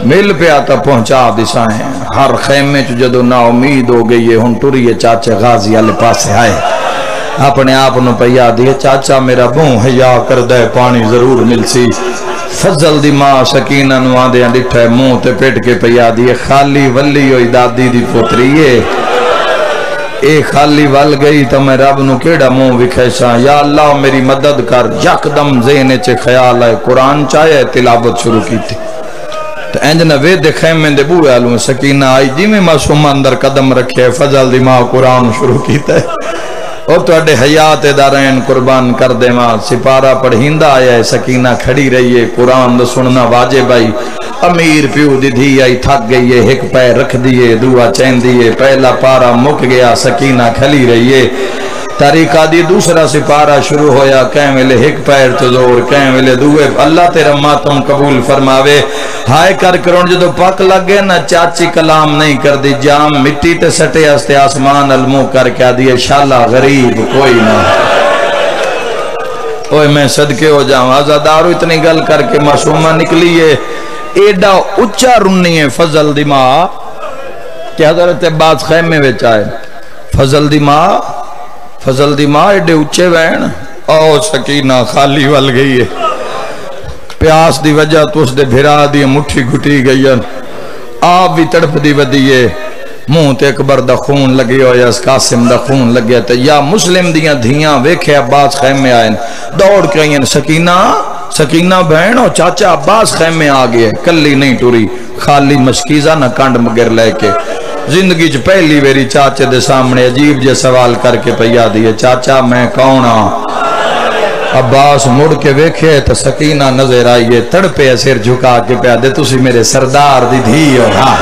مل پہ آتا پہنچا دسائیں ہر خیمے چو جدو نا امید ہو گئی ہے ہن ٹوریے چاچے غازی علی پاسے آئے اپنے آپ نو پیا دیئے چاچا میرا بون حیا کر دے پانی ضرور مل سی فضل دی ماں سکینہ نو آدھے ڈٹھے منہ تے پیٹ کے پیا دیئے خالی ولی ہوئی دادی دی پوتریے اے خالی ول گئی تو میں رب نو کیڑا منہ وکھیسا یا اللہ میری مدد کر یکدم ذہنے چے خیال ہے قرآن چاہے تلاوت شروع کی تھی تو انجنہ وید خیمے دے بوئے آلوں سکینہ آئی جی میں معصوم اندر قدم رکھے فضل دی ماں قرآن شروع کیتا ہے اور تو اڈے حیات دارین قربان کر دے ماں سپارہ پڑھیندہ آیا ہے سکینہ کھڑی رہی ہے قرآن دا سننا واجب آئی امیر پیو دی دھی آئی تھک گئی ہے ایک پیر رکھ دیئے دعا چین دیئے پہلا پارا مک گیا سکینہ کھلی رہی ہے طریقہ دی دوسرا سپارہ شروع ہویا کہیں ویلے ایک پیر تو زور کہیں ویلے دوئے اللہ تیرا ماتم قبول فرماوے ہائے کر کرون جدو پاک لگے نا چاچی کلام نہیں کر دی جام مٹی تے سٹے ہستے آسمان المو کر کیا دیئے شاللہ غریب کوئی نہ اوہ میں صدقے ہو جاؤں آزادارو اتنی گل کر کے معصومہ نکلیے ایڈا اچھا رنی ہے فضل دی ماں کہ حضرت عباس خیمے وچ آئے، فضل دی ماں ایڈے اچھے وین، او سکینہ خالی ول گئی ہے، پیاس دی وجہ تو اس دے بھرا دی مٹھی گھٹی گئی ہے، آپ بھی تڑپ دی ودیے، منہ تے اکبر دا خون لگی ہو یا اس قاسم دا خون لگیا تے یا مسلم دیاں دھیاں ویکھے عباس خیمے آئیں، دوڑ کے آئیں، سکینہ بہن اور چاچا عباس خیمے آگئے، کلی نہیں ٹوری، خالی مشکیزہ نہ کانڈ مگر لے کے، زندگی چ پہلی ویری چاچے دے سامنے عجیب جے سوال کر کے پیا دیئے، چاچا میں کون ہاں؟ عباس مڑ کے ویکھے تو سکینہ نظر آئیے، تڑپے سر جھکا کے پیا دے تسی میرے سردار دی دھی ہو، ہاں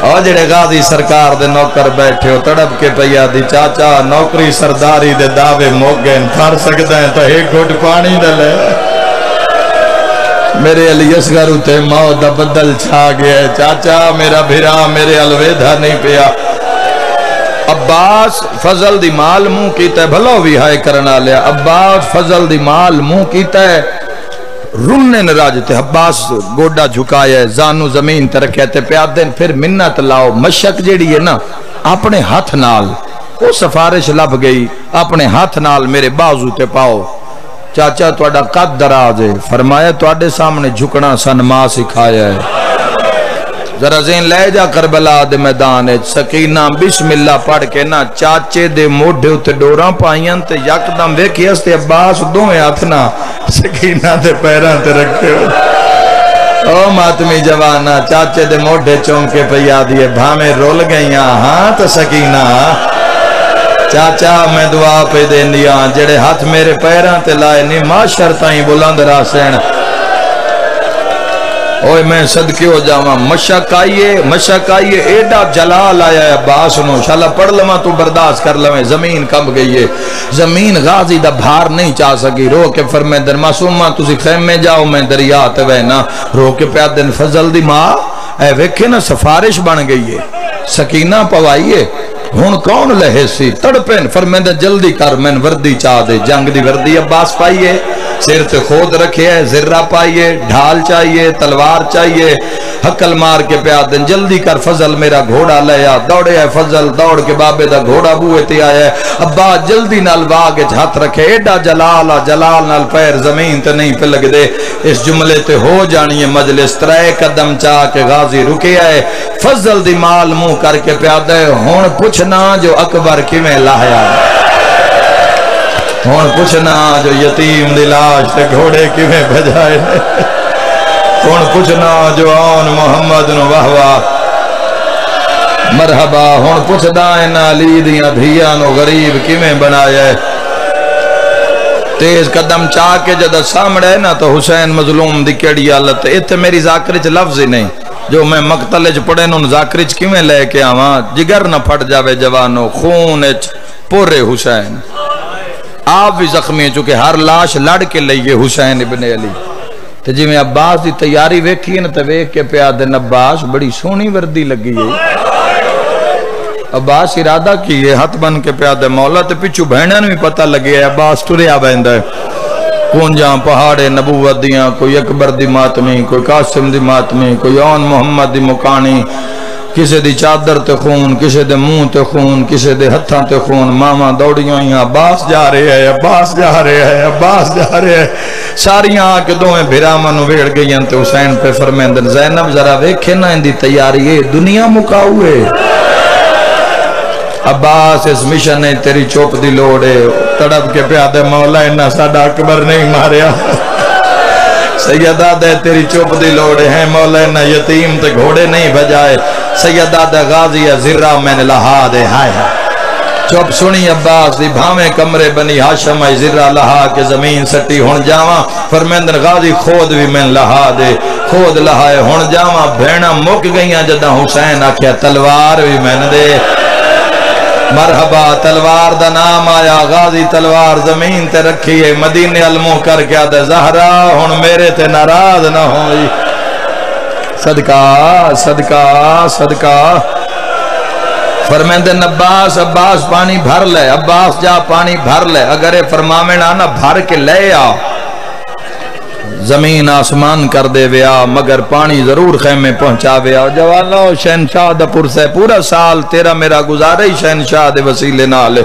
اور جڑے غازی سرکار دے نوکر بیٹھے ہو، تڑپ کے پیا دی چاچا نوکری سرداری دے دعوے موگن پھر سکتا ہے تو ایک گھٹ پانی دے لے، میرے علی اصغر تے موت دا بدل چھا گیا ہے، چاچا میرا بھرا میرے الویدہ نہیں پیا۔ عباس فضل دی مال منہ کیتا ہے، بھلو بھی ہائے کرنا لیا، عباس فضل دی مال منہ کیتا ہے، رونے نراجتے، عباس گوڑا جھکایا ہے، زانو زمین ترکیتے پیادن، پھر منت لاؤ، مشک جیڑی ہے نا، اپنے ہاتھ نال، وہ سفارش لب گئی، اپنے ہاتھ نال میرے بازو تے پاؤ، چاچا توڑا قد دراز ہے، فرمایا توڑے سامنے جھکنا سن ماں سکھایا ہے، ذرا زین لے جا کربلا دے میدان ہے، سکینہ بسم اللہ پڑھ کے نا چاچے دے موڑے ہوتے ڈوراں پائیاں تے یکدم ویکھی اس تے عباس دوئے ہاتھنا سکینہ دے پیران تے رکھے ہو، او ماتمی جوانا چاچے دے موڑے چونکے پیا دیئے، بھامے رول گئیاں، ہاں تو سکینہ چاچا میں دعا پہ دین دیا، جڑے ہاتھ میرے پیران تے لائے نہیں معاشر تائیں بلند راسین، اوہ میں صدقے ہو جاواں، مشک آئیے، ایڈا جلال آیا ہے عباس نو، شاءاللہ پڑھ لما تو برداشت کر لمیں، زمین کم گئی ہے، زمین غازی دا بھار نہیں چاہ سکی، رو کے فرمے در معصومہ تسی خیمے جاؤ میں دریات وینا، رو کے پیادن فضل دی ماں، اے ویکھے نا سفارش بن گئی ہے، سکینہ پوائیے، ہون کون لہے سی، تڑپین فرمیندہ جلدی کر میں وردی چاہ دے، جنگ دی وردی عباس پائیے، سر تے خود رکھے ہے، زرہ پائیے، ڈھال چاہیے، تلوار چاہیے، حقل مار کے پیادن، جلدی کر فضل میرا گھوڑا لیا، دوڑے ہے فضل، دوڑ کے بابے دا گھوڑا بوئے تے آیا ہے، عباس جلدی نال واگے ہاتھ رکھے، ایڈا جلال نال پیر زمین تے نہیں پہ لگ دے، اس جملے تے ہو جانی ہے مجلس، ترائے قدم چاہ کے غازی رکے آئے، فضل دی مال منہ کر کے پیادے، ہون پوچھنا جو اکبر کی میں لایا ہے، ہون پوچھنا جو یتیم دی لاش تے گھوڑے کی میں بجائے، ہون پوچھنا جو آن محمد نو واہ مرحبا، ہون پوچھنا ان علی دیاں دھیاں نو غریب کی میں بنایا ہے، تیز قدم چاہ کے جدہ سامڑے ہے نا تو حسین مظلوم دی کیڑی حالت ہے، اتھے میری ذاکرچ لفظ ہی نہیں، جو میں مقتلج پڑھے نون ذاکرچ کی میں لے کے آواں، جگر نہ پھٹ جاوے جوانو، خونچ پورے حسین، آپ بھی زخمی ہیں چونکہ ہر لاش لڑ کے لئیے حسین ابن علی، تو جی میں عباس دی تیاری ویکھی ہے تو ویک کے پیادن عباس بڑی سونی وردی لگی ہے، عباس ارادہ کی ہے ہاتھ بن کے پیادے مولا تے پچھو بہنن بھی پتہ لگے ہے، عباس ٹریا بہندہ ہے، کونجاں پہاڑے نبوت دیاں، کوئی اکبر دی ماتمی، کوئی قاسم دی ماتمی، کوئی آن محمد دی مکانی، کسے دی چادر تے خون، کسے دے منہ تے خون، کسے دے ہتھاں تے خون، ماما دوڑیاں ہی عباس جا رہے ہیں، عباس جا رہے ہیں، عباس جا رہے ہیں، ساریاں آکے دوئیں بھرامن ویڑ گئیں تے حسین پہ فرمیندن، زینب ذرا ویکھے نا اندی تیاری ہے، دنیا مکاؤے، عباس اس مشن نے تیری چوپ دی لوڑے، تڑپ کے پیادے مولا انہا ساڑا اکبر نہیں ماریا، سیدہ دے تیری چوپ دی لوڑے ہیں، مولا انہا یتیم تے گھوڑے نہیں بجائے، سیدہ دے غازی زرہ میں نے لہا دے، ہائے چوپ سنی عباس دی بھامے کمرے بنی ہاشم آئی زرہ لہا کے زمین سٹی ہون جاواں، فرمیندن غازی خود بھی میں لہا دے، خود لہائے ہون جاواں، بھیڑا مک گئیاں جدہ حسین آکھیا تلوار بھی میں دے، مرحبا تلوار دا نام آیا، غازی تلوار زمین تے رکھیے، مدینے علموں کر کے آدھے زہرہ ہن میرے تے ناراض نہ ہوئی، صدقہ صدقہ صدقہ، فرمیندن عباس پانی بھر لے، عباس جا پانی بھر لے، اگر فرمامن آنا بھر کے لے آ، زمین آسمان کر دے ویا مگر پانی ضرور خیمے پہنچا ویا جوانو شہنشاہ دا پرسے پورا سال تیرا میرا گزارا ہی شہنشاہ دے وسیلے نال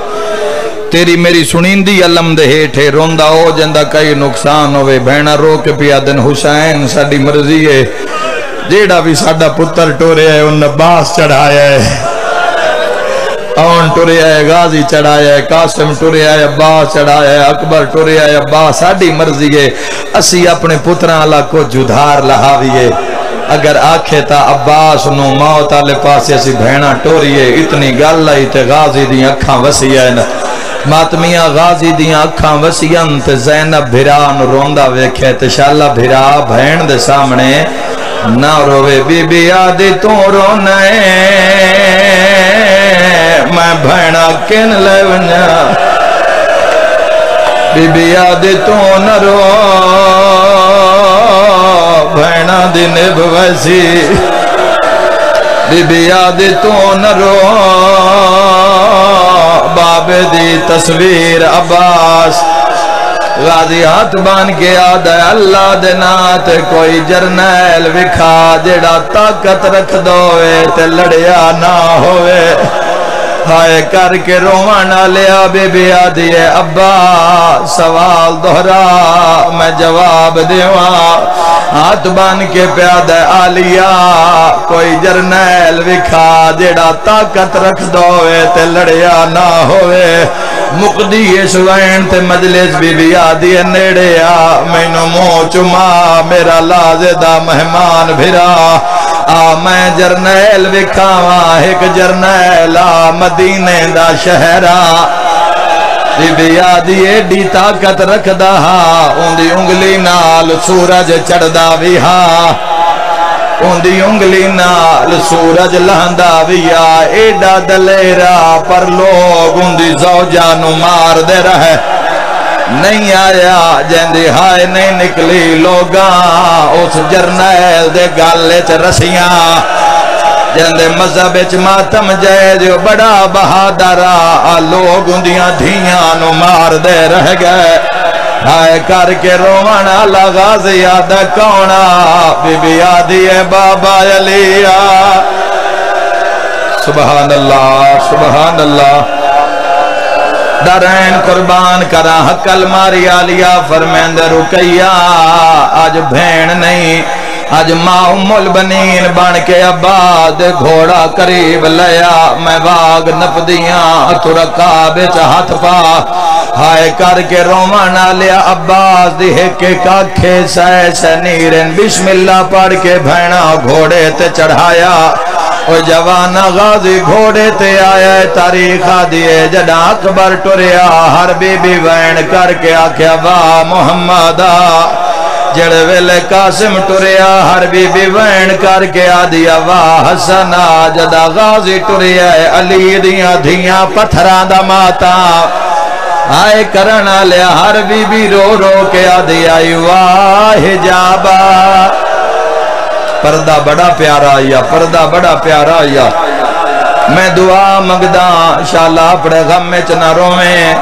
تیری میری سنیندی علم دے ہیٹھے روندہ ہو جندہ کئی نقصان ہوئے بہنہ رو کے پیا دن حسین ساڑی مرضی ہے جیڑا بھی ساڑا پتر ٹورے ہے ان باس چڑھایا ہے اون ٹوریا ہے غازی چڑھایا ہے قاسم ٹوریا ہے عباس چڑھایا ہے اکبر ٹوریا ہے عباس ساڑی مرضی ہے اسی اپنے پتران اللہ کو جدھار لہاویے اگر آکھے تا عباس نو موت آلے پاسے اسی بہنہ ٹوریے اتنی گل آئی تے غازی دی اکھاں وسیع ہے ماتمیاں غازی دیاں اکھاں وسیعن تے زینب بھران روندہ ویکھے تے شاللہ بھرا بہن دے سامنے نہ روے بی بی آدھی تو رونے میں بھینا کن لے ونیا بی بی آدھی تو نہ رو بھینا دی نب ویسی بی بی آدھی تو نہ رو باب دی تصویر عباس غازی ہاتھ بان کے آدھے اللہ دے نات کوئی جرنیل وکھا جڑا طاقت رکھ دوئے تے لڑیا نہ ہوئے ہائے کر کے روانہ لیا بی بی آدھی ابا سوال دہرا میں جواب دیواں ہاتھ بان کے پیادہ آلیا کوئی جرنیل وکھا جیڑا طاقت رکھ دوئے تے لڑیا نہ ہوئے مقدی سوین تے مجلس بی بی آدھی نیڑیا مینو مو چما میرا لازدہ مہمان بھرا میں جرنیل وکھاواں ایک جرنیل مدینے دا شہرہ بی بی آدھی ایڈی طاقت رکھ دا اندی انگلی نال سورج چڑھ دا بھی اندی انگلی نال سورج لہندا ویا ایڈا دلیرا پر لوگ اندی زوجانو مار دے رہے نہیں آیا جندی ہائے نہیں نکلی لوگاں اس جرنیل دے گالے چ رسیاں جندے مذہب اچ ماتم جائے جو بڑا بہادرہ لوگ اندیاں دھیاں نو مار دے رہ گئے ہائے کر کے روانہ غازی آدھا کونا بی بی آدھی بابا علیہ سبحان اللہ سبحان اللہ درین قربان کرا حقل ماری آلیا فرمیند رکیا آج بھین نہیں آج ماں ام البنین بان کے عباد گھوڑا قریب لیا میں واگ نپدیاں تو رکابے چاہت پا ہائے کر کے رومانا لیا عباس دیہ کے کاکھے سائے نیرن بسم اللہ پڑھ کے بھینا گھوڑے تے چڑھایا او جوانا غازی گھوڑے تے آیا تاریخہ دیئے جڑا اکبر ٹوریا ہر بی بی وین کر کے آکھیا واہ محمدہ جڑ ویلے قاسم ٹوریا ہر بی بی وین کر کے آدیا واہ حسنہ جڑا غازی ٹوریا علی دیاں دھیاں پتھران دا ماتا آئے کرنا لیا ہر بی بی رو رو کے آدیا واہ حجابہ پردہ بڑا پیارا آیا پردہ بڑا پیارا آیا میں دعا مگداں شاءاللہ اپنے غم میں چنا رومیں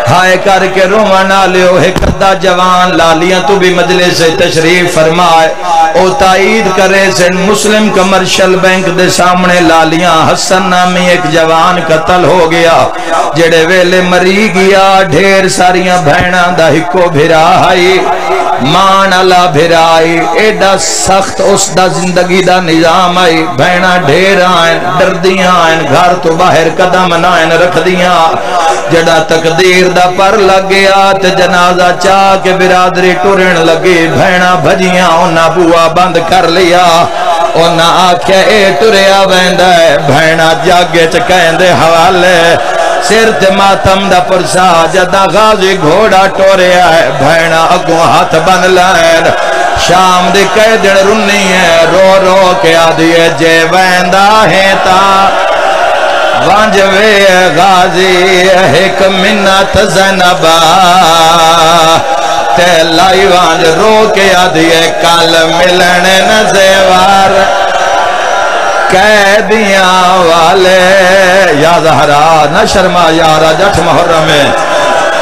ہائے کر کے رومانا لیو حکردہ جوان لالیاں تو بھی مجلس سے تشریف فرمائے او تائید کرے سن مسلم کمرشل بینک دے سامنے لالیاں حسن نامی ایک جوان قتل ہو گیا جڑے ویلے مری گیا ڈھیر ساریاں بھیناں دا ہکو بھرا آئی مان اللہ بھرائی ایڈا سخت اس دا زندگی دا نظام آئی بھینا ڈھیر آئین ڈردیاں آئین گھر تو باہر قدم نائن رکھ دیاں جڑا تقدیر دا پر لگ گیا تے جنازہ چاہ کے برادری ٹورن لگی بھینا بھجیاں انہا بوا بند کر لیا انہا آکھے اے ٹوریا بیندہ ہے بھینا جاگے چکین دے حوالے سر تے ماتم دا پرسا جدا غازی گھوڑا ٹوریا ہے بھینا اگوں ہاتھ بن لائن شام دی قیدن رنی ہے رو رو کے آدھیے جے ویندہ ہے تا وانجوے غازی ایک منت زینبا تے لائی وانج رو کے آدھیے کال ملن نزیوار قیدیاں والے یا زہرا نہ شرما یارا جٹھ محرم میں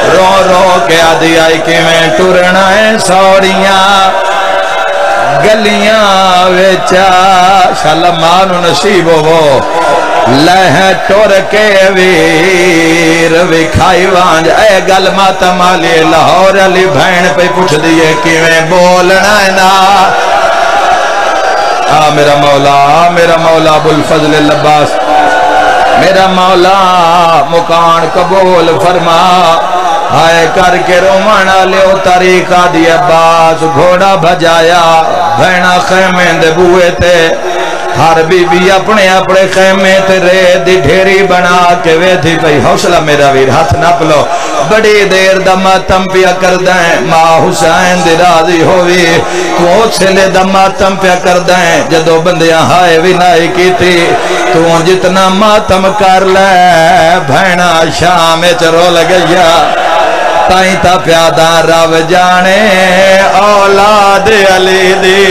رو رو کے آدھی آئی کہ میں ٹورنا ہے سوڑیاں گلیاں ویچا شالمان نصیب ہو لہ ٹور کے ویر وکھائی وانج اے گل ماتم علی لاہور علی بھین پہ پوچھ دیئے کیویں بولنا ہے نا میرا مولا ابو الفضل العباس میرا مولا مکان قبول فرما ہائے کر کے رومانا لیو طریقہ دی عباس گھوڑا بھجایا بھینا خیمے دے بوئے تے ہر بی بی اپنے اپنے خیمے تے ریت دی ڈھیری بنا کے وے تھی پئی حوصلہ میرا ویر ہاتھ نہ پلو بڑی دیر دا ماتم پیا کر دائیں ماں حسین دی راضی ہوئی تو چھلے دا ماتم پیا کر دائیں جدو بندیاں ہائے ونائی کی تھی تو جتنا ماتم کر لے بھینا شام چرو لگیا تائیں تا پیادہ رب جانے اولاد علی دی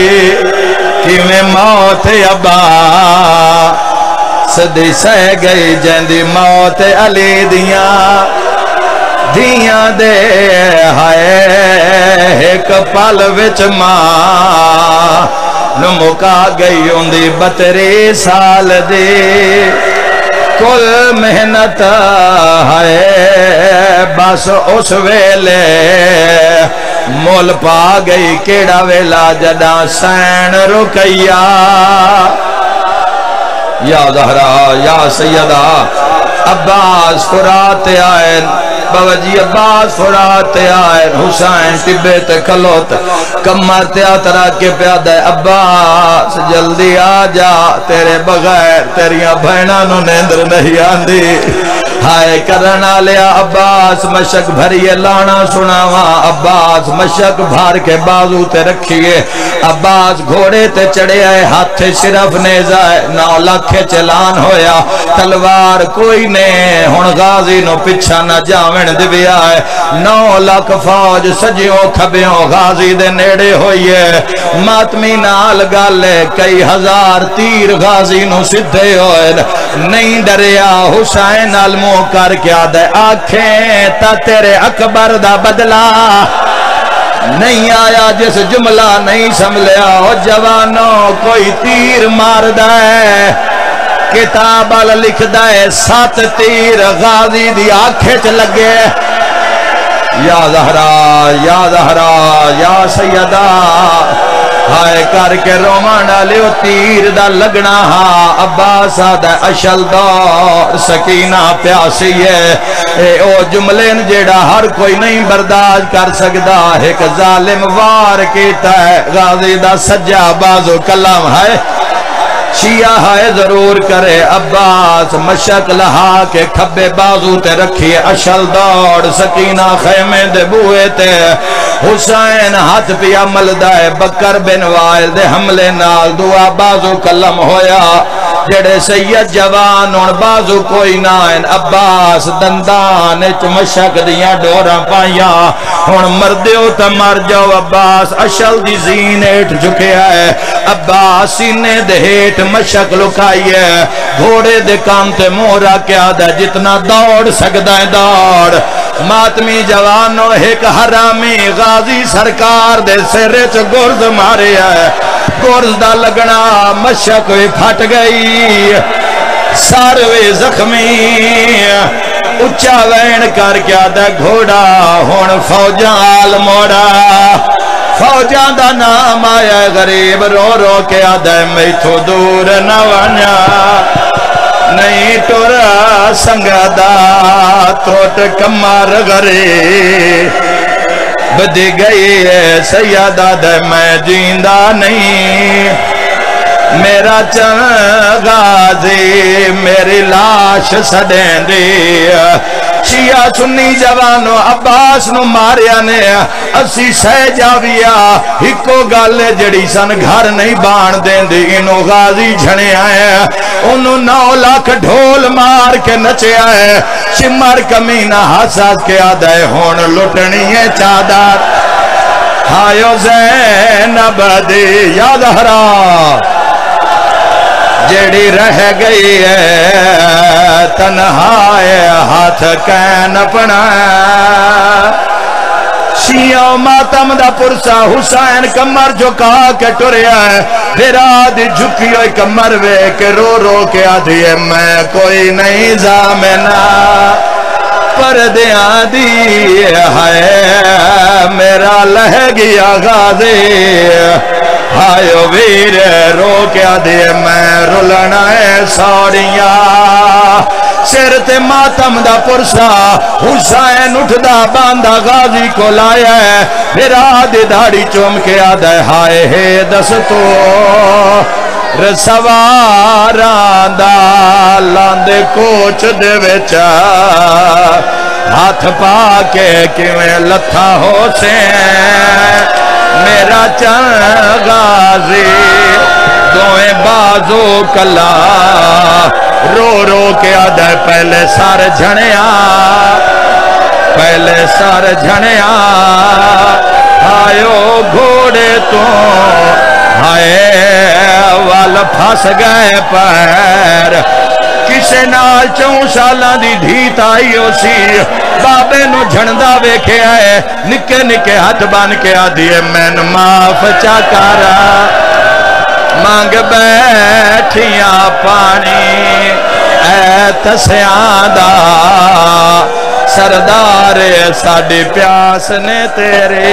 کیویں موت ابا صدی سہ گئی جندی موت علی دیاں دے ہائے ایک پل وچ ماں نمکا گئی ہوندی 32 سال دی کل محنت ہے بس اس ویلے مول پا گئی کیڑا ویلا جدا سین رکیا یا زہرا یا سیدہ عباس فرات آئے بابا جی عباس فرات آئے حسین ٹبے تے کھلوت کمر تے آترا کے پیادہ ہے عباس جلدی آ جا تیرے بغیر تیریاں بھینانوں نیندر نہیں آندی ہائے کرنا لیا عباس مشک بھریے لانا سناوا عباس مشک بھار کے بازو تے رکھیے عباس گھوڑے تے چڑھے آئے ہاتھ صرف نیزہ ہے 9 لاکھ چلان ہویا تلوار کوئی نے ہن غازی نو پچھا نہ جاون دیویا ہے 9 لاکھ فوج سجیوں کھبیوں غازی دے نیڑے ہوئیے ماتمی نال گالے کئی ہزار تیر غازی نو سدھے ہوئے نہیں ڈریا حسین علمو کر کیا دے آنکھیں تا تیرے اکبر دا بدلا نہیں آیا جس جملہ نہیں سملیا ہو جوانوں کوئی تیر مار دائے کتاب آل لکھ دائے 7 تیر غازی دی آنکھیں چ لگے یا زہرا یا سیدہ ہائے کر کے رومان ڈالیو تیر دا لگنا ہاں عباس آدھا اشل دور سکینہ پیاسی ہے اے او جملین جیڑا ہر کوئی نہیں برداشت کر سکتا ایک ظالم وار کیتا ہے غازی دا سجا بازو کلام ہے شیعہ ہے ضرور کرے عباس مشک لہا کے کھبے بازو تے رکھیے اشل دوڑ سکینہ خیمے دے بوئے تے حسین ہاتھ پیا ملدائے بکر بن وائل دے حملے نال دعا بازو کلم ہویا جڑے سید جوان ان بازو کوئی نائن عباس دندان اچ مشک دیاں ڈوراں پائیاں ہن مردیو تا مر جاؤ عباس اشل دی زین ایٹ جھکے آئے عباس سینے دے ہیٹ مشک لکائیے گھوڑے دے کام تے مورا کیا دا جتنا دوڑ سکتا ہے دوڑ ماتمی جوانوں ایک حرامی غازی سرکار دے سرے چ گرد مارے آئے گرد دا لگنا مشک وی پھٹ گئی ساروے زخمی اچھا وین کر کیا دا گھوڑا ہون فوجاں آل موڑا فوجاں دا نام آیا غریب رو رو کے آدھے میں تو دور نہ ونیا نہیں ٹورا سنگا توٹ کمار غریب بدی گئی ہے سیدہ دے میں جیندہ نہیں میرا چن غازی میری لاش سڑیں دی شیعہ سنی جوانو عباس نو ماریا نے اسی سہ جاویا ہکو گالے جڑی سن گھر نہیں بان دین دی انو غازی جھنے آئے انو 9 لاکھ ڈھول مار کے نچے آئے چمر کمینہ حساس کے آدھے ہون لٹنی ہے چادر ہائیو زینب دی یا زہرا جڑی رہ گئی ہے تنہائے ہاتھ کین اپنا شیعہ ماتم دا پرسا حسین کمر جھکا کے ٹریا ہے پھر آدھی جھکی ہوئی کمر وے کے رو رو کے آدھی ہے میں کوئی نہیں زامنہ پردیاں دی ہے میرا لہ گیا غازی ہائیو ویر رو کے آدھی میں رلنا ہے سوڑیاں سر تے ماتم دا پرسا حسین اٹھدا باندھا غازی کو لایا ہے پھر آدھی دھاڑی چوم کے آدھے ہائے ہے دس تو سواران دا لاندے کوچ دے وچا ہاتھ پا کے کیویں لتھا ہو سے میرا چن غازی دوئیں بازو کلا رو رو کے آدھے پہلے سار جھنیا پہلے سار جھنیا آئیو گھوڑے تو ہائے وال پھاس گئے پیر کسے نال 4 سالاں دی دھیت آئی ہو سی بابے نو جھندا ویکھے آئے نکے نکے ہاتھ بان کے آدھیے مین معاف چاکارا مانگ بیٹھیاں پانی اے تسیاں دا سردار ساڑی پیاس نے تیرے